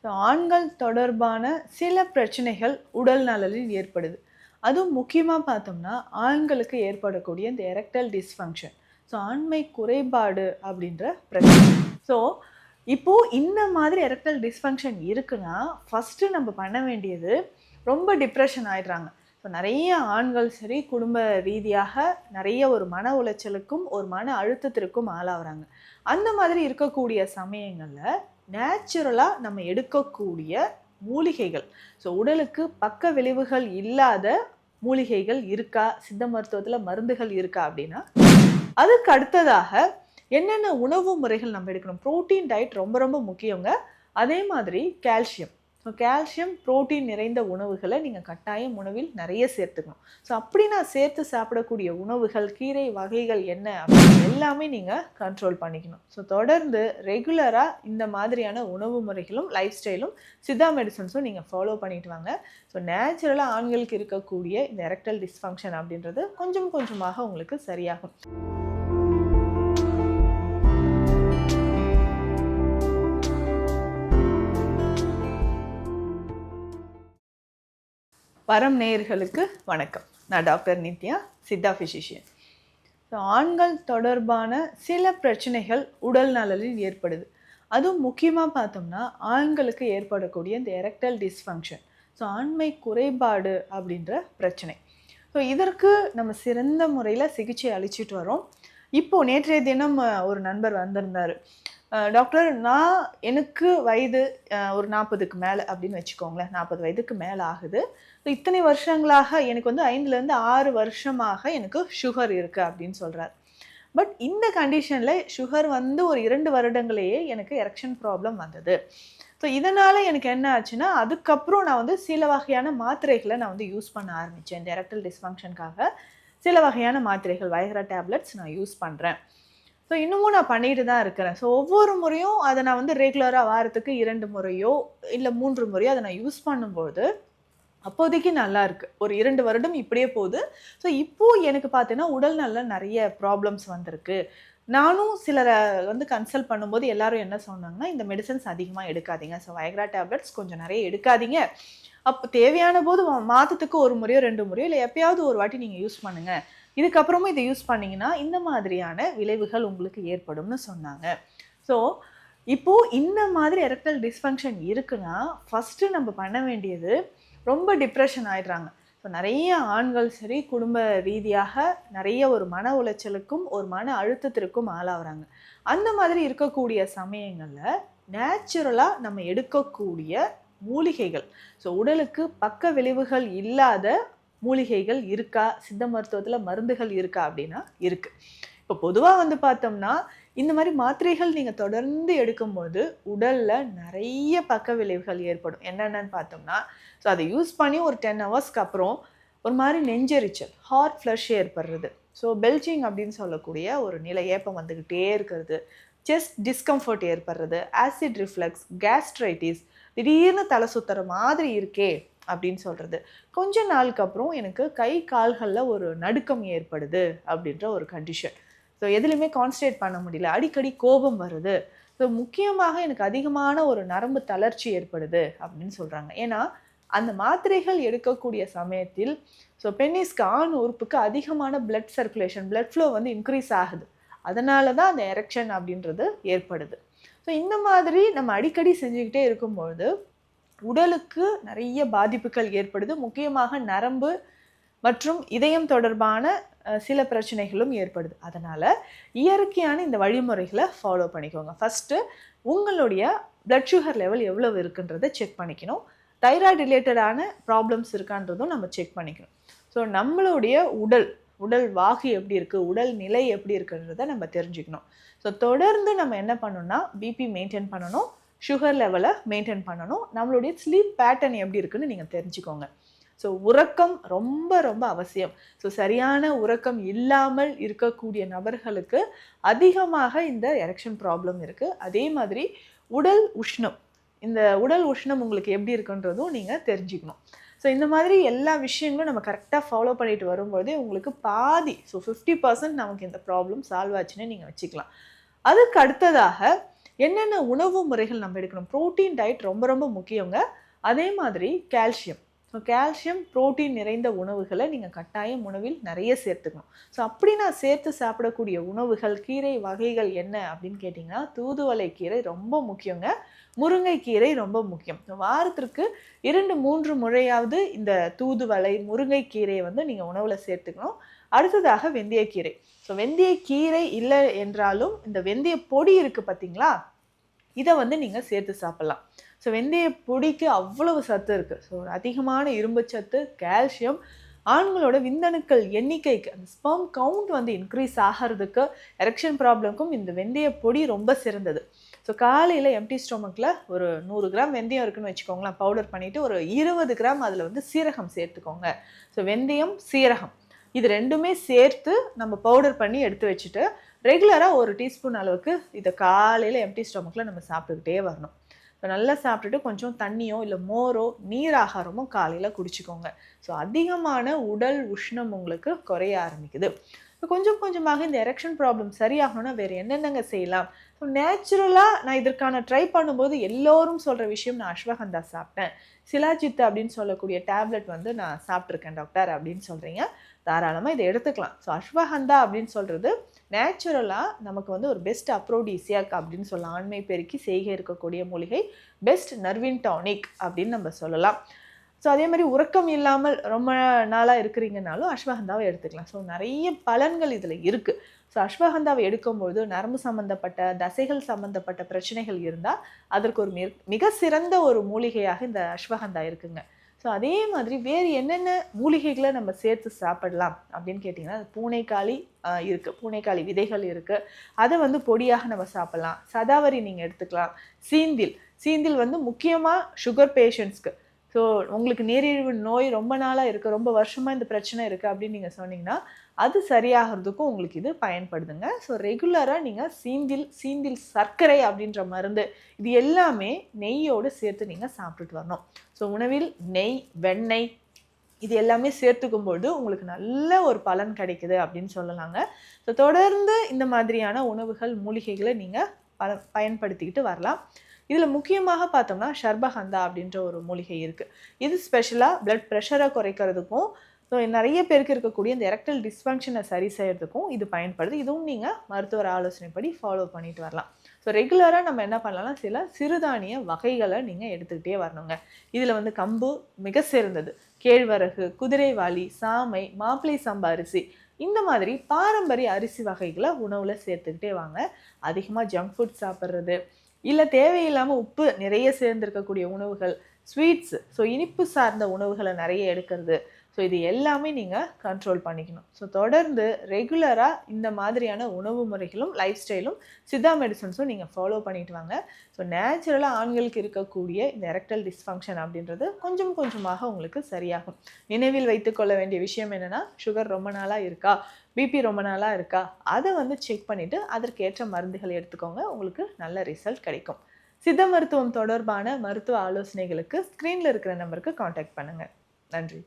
ஆண்கள் தொடர்பான சில பிரச்சனைகள் உடல் நலனில் ஏற்படுது. அதுவும் முக்கியமா பார்த்தோம்னா, ஆண்களுக்கு ஏற்படக்கூடிய இந்த எரெக்டைல் டிஸ்ஃபங்ஷன். ஆண்மை குறைபாடு அப்படின்ற பிரச்சனை. ஸோ, இப்போ இந்த மாதிரி எரெக்டைல் டிஸ்ஃபங்ஷன் இருக்குன்னா, ஃபர்ஸ்ட்டு நம்ம பண்ண வேண்டியது ரொம்ப டிப்ரஷன் ஆயிடுறாங்க. நெறைய ஆண்கள் சரி, குடும்ப ரீதியாக நெறைய ஒரு மன உளைச்சலுக்கும், ஒரு மன அழுத்தத்திற்கும் ஆளாவுறாங்க. அந்த மாதிரி இருக்கக்கூடிய சமயங்கள்ல நேச்சுரலா நம்ம எடுக்கக்கூடிய மூலிகைகள், உடலுக்கு பக்க விளைவுகள் இல்லாத மூலிகைகள் இருக்கா? சித்த மருத்துவத்துல மருந்துகள் இருக்கா? அப்படின்னா, அதுக்கு அடுத்ததாக என்னென்ன உணவு முறைகள் நம்ம எடுக்கணும்? புரோட்டீன் டயட் ரொம்ப ரொம்ப முக்கியங்க. அதே மாதிரி கால்சியம். கால்சியம், புரோட்டீன் நிறைந்த உணவுகளை நீங்கள் கட்டாயம் உணவில் நிறைய சேர்த்துக்கணும். அப்படி நான் சேர்த்து சாப்பிடக்கூடிய உணவுகள், கீரை வகைகள் என்ன அப்படின்னு எல்லாமே நீங்கள் கண்ட்ரோல் பண்ணிக்கணும். தொடர்ந்து ரெகுலராக இந்த மாதிரியான உணவு முறைகளும் லைஃப் ஸ்டைலும் சித்தா மெடிசன்ஸும் நீங்கள் ஃபாலோ பண்ணிட்டு வாங்க. நேச்சுரலாக ஆண்களுக்கு இருக்கக்கூடிய இந்த எரெக்டைல் டிஸ்ஃபங்க்ஷன் அப்படின்றது கொஞ்சம் கொஞ்சமாக உங்களுக்கு சரியாகும். வரம் நேயர்களுக்கு வணக்கம். நான் டாக்டர் நித்யா, சித்தா ஃபிசிஷியன். ஆண்கள் தொடர்பான சில பிரச்சனைகள் உடல் நலனில் ஏற்படுது. அதுவும் முக்கியமாக பார்த்தோம்னா, ஆண்களுக்கு ஏற்படக்கூடிய இந்த எரெக்டைல் டிஸ்ஃபங்க்ஷன், ஆண்மை குறைபாடு அப்படின்ற பிரச்சனை. இதற்கு நம்ம சிறந்த முறையில் சிகிச்சை அளிச்சிட்டு வரோம். இப்போது நேற்றைய தினம் ஒரு நண்பர் வந்திருந்தார். டாக்டர், எனக்கு வயது ஒரு 40க்கு மேலே அப்படின்னு வச்சுக்கோங்களேன். 40 வயதுக்கு மேலே ஆகுது. இத்தனை வருஷங்களாக எனக்கு 5லேருந்து 6 வருஷமாக எனக்கு சுகர் இருக்குது அப்படின்னு சொல்கிறார். பட் இந்த கண்டிஷனில் சுகர் ஒரு 2 வருடங்களேயே எனக்கு எரெக்ஷன் ப்ராப்ளம் வந்தது. இதனால் எனக்கு என்ன ஆச்சுன்னா, அதுக்கப்புறம் நான் சில வகையான மாத்திரைகளை நான் யூஸ் பண்ண ஆரம்பித்தேன். இந்த எரெக்டைல் டிஸ்ஃபங்க்ஷனுக்காக சில வகையான மாத்திரைகள், வயக்ரா டேப்லெட்ஸ் நான் யூஸ் பண்ணுறேன். இன்னமும் நான் பண்ணிட்டு தான் இருக்கிறேன். ஒவ்வொரு முறையும் அதை நான் ரெகுலராக வாரத்துக்கு 2 முறையோ இல்லை 3 முறையோ அதை நான் யூஸ் பண்ணும்போது அப்போதைக்கு நல்லா இருக்கு. ஒரு 2 வருடம் இப்படியே போகுது. இப்போ எனக்கு பார்த்தீங்கன்னா உடல் நல்ல நிறைய ப்ராப்ளம்ஸ் வந்திருக்கு. நானும் சிலரை கன்சல்ட் பண்ணும்போது எல்லாரும் என்ன சொன்னாங்கன்னா, இந்த மெடிசன்ஸ் அதிகமாக எடுக்காதீங்க. வயக்ரா டேப்லெட்ஸ் கொஞ்சம் நிறைய எடுக்காதீங்க. அப்போ தேவையான போது மாதத்துக்கு 1 முறையோ 2 முறையோ இல்லை எப்பயாவது ஒரு வாட்டி நீங்கள் யூஸ் பண்ணுங்க. இதுக்கப்புறமும் இதை யூஸ் பண்ணிங்கன்னா இந்த மாதிரியான விளைவுகள் உங்களுக்கு ஏற்படும்னு சொன்னாங்க. இப்போது இந்த மாதிரி எரெக்டைல் டிஸ்ஃபங்க்ஷன் இருக்குன்னா, ஃபஸ்ட்டு நம்ம பண்ண வேண்டியது ரொம்ப டிப்ரெஷன் ஆயிடுறாங்க. நிறைய ஆண்கள் சரி, குடும்ப ரீதியாக நிறைய ஒரு மன உளைச்சலுக்கும், ஒரு மன அழுத்தத்திற்கும் ஆளாகிறாங்க. அந்த மாதிரி இருக்கக்கூடிய சமயங்களில் நேச்சுரலாக நம்ம எடுக்கக்கூடிய மூலிகைகள், உடலுக்கு பக்க விளைவுகள் இல்லாத மூலிகைகள் இருக்கா? சித்த மருத்துவத்தில் மருந்துகள் இருக்கா? அப்படின்னா இருக்குது. இப்போ பொதுவாக பார்த்தோம்னா, இந்த மாதிரி மாத்திரைகள் நீங்கள் தொடர்ந்து எடுக்கும்போது உடலில் நிறைய பக்க விளைவுகள் ஏற்படும். என்னென்னு பார்த்தோம்னா, அதை யூஸ் பண்ணி ஒரு 10 ஹவர்ஸ்க்கு அப்புறம் ஒரு மாதிரி நெஞ்செரிச்சல், ஹாட் ஃப்ளஷ் ஏற்படுறது, பெல்ச்சிங் அப்படின்னு சொல்லக்கூடிய ஒரு நிலை, ஏப்பம் வந்துக்கிட்டே இருக்கிறது, செஸ்ட் டிஸ்கம்ஃபர்ட் ஏற்படுறது, ஆசிட் ரிஃப்ளக்ஸ், கேஸ்ட்ரைட்டிஸ், திடீர்னு தலை சுத்துற மாதிரி இருக்கே அப்படின்னு சொல்கிறது. கொஞ்ச நாளுக்கு அப்புறம் எனக்கு கை கால்களில் ஒரு நடுக்கம் ஏற்படுது அப்படின்ற ஒரு கண்டிஷன். எதுலையுமே கான்சன்ட்ரேட் பண்ண முடியல, அடிக்கடி கோபம் வருது, முக்கியமாக எனக்கு அதிகமான ஒரு நரம்பு தளர்ச்சி ஏற்படுது அப்படின்னு சொல்கிறாங்க. ஏன்னா அந்த மாத்திரைகள் எடுக்கக்கூடிய சமயத்தில் பெனிஸ்க்கு, ஆண் உறுப்புக்கு அதிகமான blood circulation, blood flow increase ஆகுது. அதனால தான் அந்த எரெக்ஷன் அப்படின்றது ஏற்படுது. இந்த மாதிரி நம்ம அடிக்கடி செஞ்சுக்கிட்டே இருக்கும்பொழுது உடலுக்கு நிறைய பாதிப்புகள் ஏற்படுது. முக்கியமாக நரம்பு மற்றும் இதயம் தொடர்பான சில பிரச்சனைகளும் ஏற்படுது. அதனால் இயற்கையான இந்த வழிமுறைகளை ஃபாலோ பண்ணிக்கோங்க. ஃபஸ்ட்டு உங்களுடைய பிளட் சுகர் லெவல் எவ்வளவு இருக்குன்றதை செக் பண்ணிக்கணும். தைராய்டு ரிலேட்டடான ப்ராப்ளம்ஸ் இருக்கான்றதும் நம்ம செக் பண்ணிக்கணும். நம்மளுடைய உடல் வாகு எப்படி இருக்குது, உடல் நிலை எப்படி இருக்குன்றதை நம்ம தெரிஞ்சுக்கணும். தொடர்ந்து நம்ம என்ன பண்ணணும்னா, பிபி மெயின்டைன் பண்ணணும், சுகர் லெவலை மெயின்டைன் பண்ணணும். நம்மளுடைய ஸ்லீப் பேட்டர்ன் எப்படி இருக்குன்னு நீங்கள் தெரிஞ்சுக்கோங்க. உறக்கம் ரொம்ப ரொம்ப அவசியம். சரியான உறக்கம் இல்லாமல் இருக்கக்கூடிய நபர்களுக்கு அதிகமாக இந்த எரெக்ஷன் ப்ராப்ளம் இருக்குது. அதே மாதிரி உடல் உஷ்ணம், இந்த உடல் உஷ்ணம் உங்களுக்கு எப்படி இருக்குன்றதும் நீங்கள் தெரிஞ்சுக்கணும். இந்த மாதிரி எல்லா விஷயங்களும் நம்ம கரெக்டாக ஃபாலோ பண்ணிட்டு வரும்போதே உங்களுக்கு பாதி 50% நமக்கு இந்த ப்ராப்ளம் சால்வ் ஆச்சுன்னு நீங்கள் வச்சுக்கலாம். அதுக்கு அடுத்ததாக என்னென்ன உணவு முறைகள் நம்ம எடுக்கணும்? புரோட்டீன் டயட் ரொம்ப ரொம்ப முக்கியங்க. அதே மாதிரி கால்சியம். ஸோ கால்சியம், புரோட்டீன் நிறைந்த உணவுகளை நீங்கள் கட்டாயம் உணவில் நிறைய சேர்த்துக்கணும். ஸோ அப்படி நான் சேர்த்து சாப்பிடக்கூடிய உணவுகள், கீரை வகைகள் என்ன அப்படின்னு கேட்டிங்கன்னா, தூதுவளை கீரை ரொம்ப முக்கியங்க. முருங்கைக்கீரை ரொம்ப முக்கியம். வாரத்திற்கு 2-3 முறையாவது இந்த தூதுவளை, முருங்கைக்கீரையை வந்து நீங்கள் உணவில் சேர்த்துக்கணும். அடுத்ததாக வெந்தயக்கீரை. ஸோ வெந்தயக்கீரை இல்லை என்றாலும் இந்த வெந்தய பொடி இருக்குது பார்த்தீங்களா, இதை வந்து நீங்கள் சேர்த்து சாப்பிட்லாம். ஸோ வெந்தய பொடிக்கு அவ்வளவு சத்து இருக்குது. ஸோ அதிகமான இரும்பு சத்து, கால்சியம், ஆண்களோட விந்தணுக்கள் எண்ணிக்கைக்கு, அந்த ஸ்பெர்ம் கவுண்ட் வந்து இன்க்ரீஸ் ஆகிறதுக்கு, எரெக்ஷன் ப்ராப்ளம்க்கும் இந்த வெந்தய பொடி ரொம்ப சிறந்தது. ஸோ காலையில் எம்டி ஸ்டொமக்கில் ஒரு 100 கிராம் வெந்தயம் இருக்குன்னு வச்சுக்கோங்களேன், பவுடர் பண்ணிவிட்டு ஒரு 20 கிராம் அதில் வந்து சீரகம் சேர்த்துக்கோங்க. ஸோ வெந்தயம், சீரகம் இது ரெண்டுமே சேர்த்து நம்ம பவுடர் பண்ணி எடுத்து வச்சுட்டு ரெகுலராக 1 டீஸ்பூன் அளவுக்கு இதை காலையில் எம்டி ஸ்டொமக்கில் நம்ம சாப்பிட்டுக்கிட்டே வரணும். இப்போ நல்லா சாப்பிட்டுட்டு கொஞ்சம் தண்ணியோ இல்லை மோரோ, நீர் ஆகாரமோ காலையில் குடிச்சிக்கோங்க. ஸோ அதிகமான உடல் உஷ்ணம் உங்களுக்கு குறைய ஆரம்பிக்குது. இப்போ கொஞ்சம் கொஞ்சமாக இந்த எரெக்ஷன் ப்ராப்ளம் சரியாகணும்னா வேறு என்னென்னங்க செய்யலாம்? ஸோ நேச்சுரலாக நான் இதற்கான ட்ரை பண்ணும்போது எல்லோரும் சொல்கிற விஷயம், நான் அஸ்வகந்தா சாப்பிட்டேன், சிலாஜித் அப்படின்னு சொல்லக்கூடிய டேப்லெட் வந்து நான் சாப்பிட்ருக்கேன் டாக்டர் அப்படின்னு சொல்கிறீங்க. தாராளமாக இதை எடுத்துக்கலாம். ஸோ அஸ்வகந்தா அப்படின்னு சொல்கிறது நேச்சுரலாக நமக்கு வந்து ஒரு பெஸ்ட் அப்ரோடிசியாக் அப்படின்னு சொல்லலாம். ஆண்மை பெருக்கி செய்கை இருக்கக்கூடிய மூலிகை, பெஸ்ட் நர்வின் டானிக் அப்படின்னு நம்ம சொல்லலாம். ஸோ அதே மாதிரி உறக்கம் இல்லாமல் ரொம்ப நாளாக இருக்கிறீங்கனாலும் அஸ்வகந்தாவை எடுத்துக்கலாம். ஸோ நிறைய பலன்கள் இதில் இருக்குது. ஸோ அஸ்வகந்தாவை எடுக்கும்போது நரம்பு சம்மந்தப்பட்ட, தசைகள் சம்மந்தப்பட்ட பிரச்சனைகள் இருந்தால் அதற்கு ஒரு மிக சிறந்த ஒரு மூலிகையாக இந்த அஸ்வகந்தா இருக்குங்க. ஸோ அதே மாதிரி வேறு என்னென்ன மூலிகைகளை நம்ம சேர்த்து சாப்பிடலாம் அப்படின்னு கேட்டிங்கன்னா, பூனைக்காளி இருக்குது, பூனைக்காளி விதைகள் இருக்குது, அதை வந்து பொடியாக நம்ம சாப்பிட்லாம். சதாவரி நீங்கள் எடுத்துக்கலாம். சீந்தில் வந்து முக்கியமாக சுகர் பேஷண்ட்ஸ்க்கு, ஸோ உங்களுக்கு நீரிழிவு நோய் ரொம்ப நாளாக இருக்குது, ரொம்ப வருஷமாக இந்த பிரச்சனை இருக்குது அப்படின்னு நீங்கள் சொன்னீங்கன்னா அது சரியாகிறதுக்கும் உங்களுக்கு இது பயன்படுதுங்க. ஸோ ரெகுலராக நீங்கள் சீந்தில் சர்க்கரை அப்படின்ற மருந்து இது எல்லாமே நெய்யோடு சேர்த்து நீங்கள் சாப்பிட்டுட்டு வரணும். ஸோ உணவில் நெய், வெண்ணெய் இது எல்லாமே சேர்த்துக்கும்போது உங்களுக்கு நல்ல ஒரு பலன் கிடைக்குது அப்படின்னு சொல்லலாங்க. ஸோ தொடர்ந்து இந்த மாதிரியான உணவுகள், மூலிகைகளை நீங்கள் பயன்படுத்திக்கிட்டு வரலாம். இதில் முக்கியமாக பார்த்தோம்னா ஷர்பகந்தா அப்படின்ற ஒரு மூலிகை இருக்குது. இது ஸ்பெஷலாக பிளட் ப்ரெஷரை குறைக்கிறதுக்கும், ஸோ நிறைய பேருக்கு இருக்கக்கூடிய இந்த எரெக்டல் டிஸ்ஃபங்க்ஷனை சரி செய்கிறதுக்கும் இது பயன்படுது. இதுவும் நீங்கள் மருத்துவர் ஆலோசனைப்படி ஃபாலோ பண்ணிட்டு வரலாம். ஸோ ரெகுலராக நம்ம என்ன பண்ணலாம்னா சில சிறுதானிய வகைகளை நீங்கள் எடுத்துக்கிட்டே வரணுங்க. இதில் வந்து கம்பு மிக சிறந்தது, கேழ்வரகு, குதிரைவாலி, சாமை, மாப்பிள்ளை சம்பா அரிசி, இந்த மாதிரி பாரம்பரிய அரிசி வகைகளை உணவில் சேர்த்துக்கிட்டே வாங்க. அதிகமாக ஜங்க் ஃபுட் சாப்பிட்றது, இல்லை தேவையில்லாமல் உப்பு நிறைய சேர்ந்துருக்கக்கூடிய உணவுகள், ஸ்வீட்ஸு, ஸோ இனிப்பு சார்ந்த உணவுகளை நிறைய எடுக்கிறது, ஸோ இது எல்லாமே நீங்கள் கண்ட்ரோல் பண்ணிக்கணும். ஸோ தொடர்ந்து ரெகுலராக இந்த மாதிரியான உணவு முறைகளும் லைஃப் ஸ்டைலும் சித்தா மெடிசன்ஸும் நீங்கள் ஃபாலோ பண்ணிட்டு வாங்க. ஸோ நேச்சுரலாக ஆண்களுக்கு இருக்கக்கூடிய இந்த எரெக்டல் டிஸ்ஃபங்க்ஷன் அப்படின்றது கொஞ்சம் கொஞ்சமாக உங்களுக்கு சரியாகும். நினைவில் வைத்துக்கொள்ள வேண்டிய விஷயம் என்னென்னா, சுகர் ரொம்ப நாளாக இருக்கா, பிபி ரொம்ப நாளாக இருக்கா, அதை வந்து செக் பண்ணிவிட்டு அதற்கேற்ற மருந்துகள் எடுத்துக்கோங்க. உங்களுக்கு நல்ல ரிசல்ட் கிடைக்கும். சித்த மருத்துவம் தொடர்பான மருத்துவ ஆலோசனைகளுக்கு ஸ்க்ரீனில் இருக்கிற நம்பருக்கு காண்டாக்ட் பண்ணுங்கள். நன்றி.